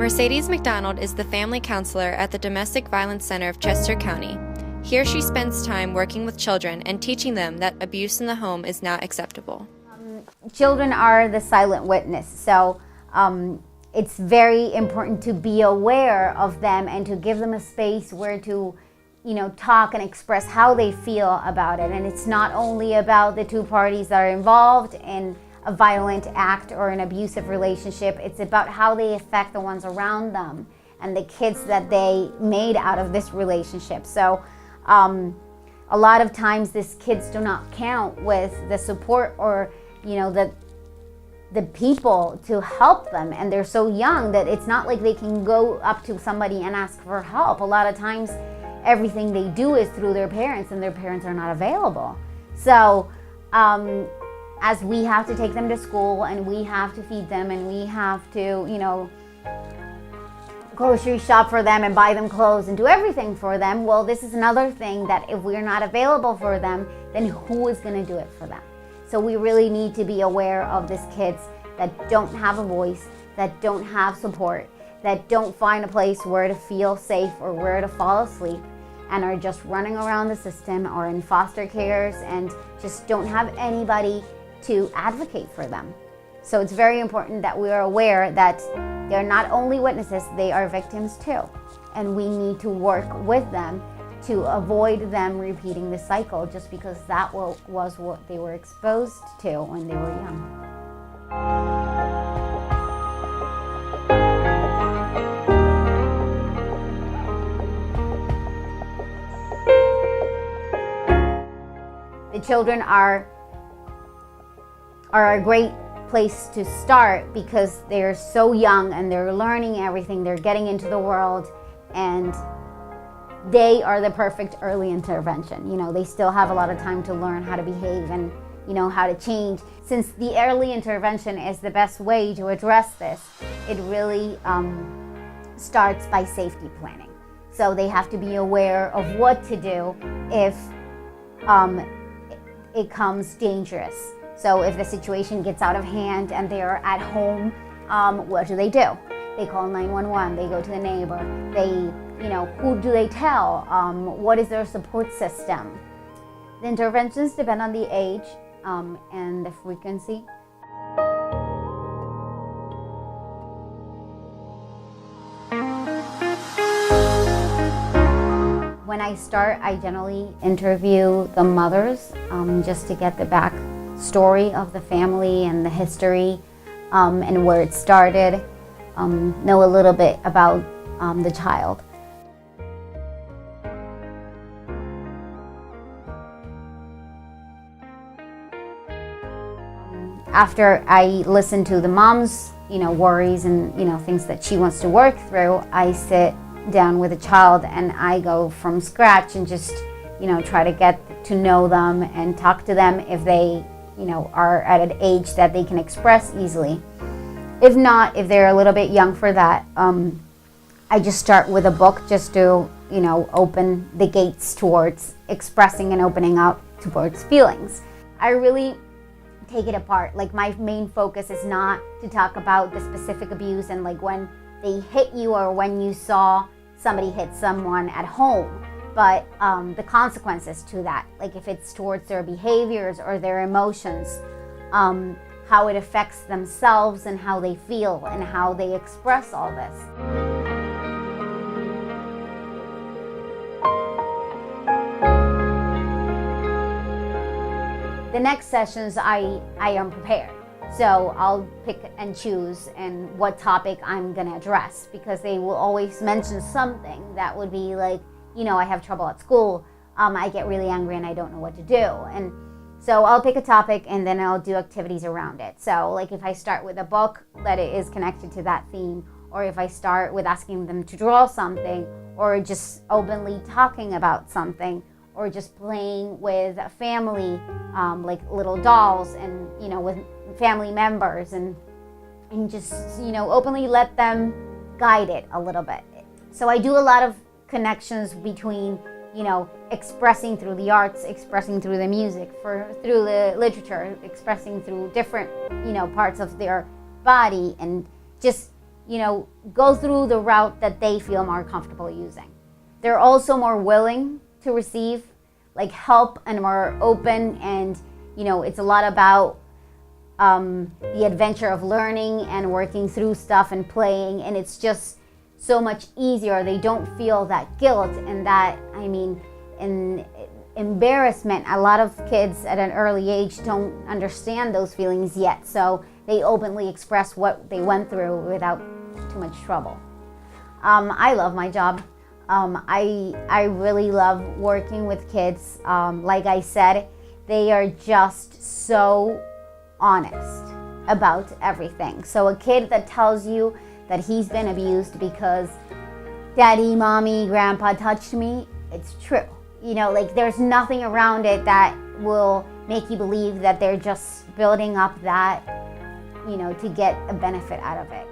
Mercedes McDonald is the family counselor at the Domestic Violence Center of Chester County. Here she spends time working with children and teaching them that abuse in the home is not acceptable. Children are the silent witness, so it's very important to be aware of them and to give them a space where to, talk and express how they feel about it. And it's not only about the two parties that are involved in a violent act or an abusive relationship, it's about how they affect the ones around them and the kids that they made out of this relationship. So a lot of times these kids do not count with the support or the people to help them, and they're so young that it's not like they can go up to somebody and ask for help. A lot of times everything they do is through their parents, and their parents are not available. So as we have to take them to school and we have to feed them and we have to grocery shop for them and buy them clothes and do everything for them, well, this is another thing that if we're not available for them, then who is going to do it for them? So we really need to be aware of these kids that don't have a voice, that don't have support, that don't find a place where to feel safe or where to fall asleep, and are just running around the system or in foster cares and just don't have anybody to advocate for them. So it's very important that we are aware that they're not only witnesses, they are victims too. And we need to work with them to avoid them repeating the cycle just because that was what they were exposed to when they were young. The children are a great place to start because they're so young and they're learning everything, they're getting into the world, and they are the perfect early intervention. They still have a lot of time to learn how to behave and how to change. Since the early intervention is the best way to address this, it really starts by safety planning. So they have to be aware of what to do if it comes dangerous. So if the situation gets out of hand and they are at home, what do? They call 911, they go to the neighbor, who do they tell? What is their support system? The interventions depend on the age and the frequency. When I start, I generally interview the mothers just to get the back story of the family and the history and where it started, know a little bit about the child. After I listen to the mom's worries and things that she wants to work through, I sit down with a child and I go from scratch and just try to get to know them and talk to them if they are at an age that they can express easily. If not, if they're a little bit young for that, I just start with a book just to open the gates towards expressing and opening up towards feelings. I really take it apart. Like, my main focus is not to talk about the specific abuse and like when they hit you or when you saw somebody hit someone at home, but the consequences to that, like if it's towards their behaviors or their emotions, how it affects themselves and how they feel and how they express all this. The next sessions, I am prepared. So I'll pick and choose and what topic I'm gonna address, because they will always mention something that would be like, I have trouble at school, I get really angry and I don't know what to do. And so I'll pick a topic and then I'll do activities around it. So like if I start with a book that is connected to that theme, or if I start with asking them to draw something, or just openly talking about something, or just playing with a family, like little dolls and, with family members and just, openly let them guide it a little bit. So I do a lot of connections between, expressing through the arts, expressing through the music, through the literature, expressing through different, parts of their body, and just go through the route that they feel more comfortable using. They're also more willing to receive help and more open, and it's a lot about the adventure of learning and working through stuff and playing, and it's just so much easier. They don't feel that guilt and that, embarrassment. A lot of kids at an early age don't understand those feelings yet, so they openly express what they went through without too much trouble. I love my job. I really love working with kids. Like I said, they are just so honest about everything. So a kid that tells you that he's been abused because daddy, mommy, grandpa touched me, it's true. There's nothing around it that will make you believe that they're just building up that, to get a benefit out of it.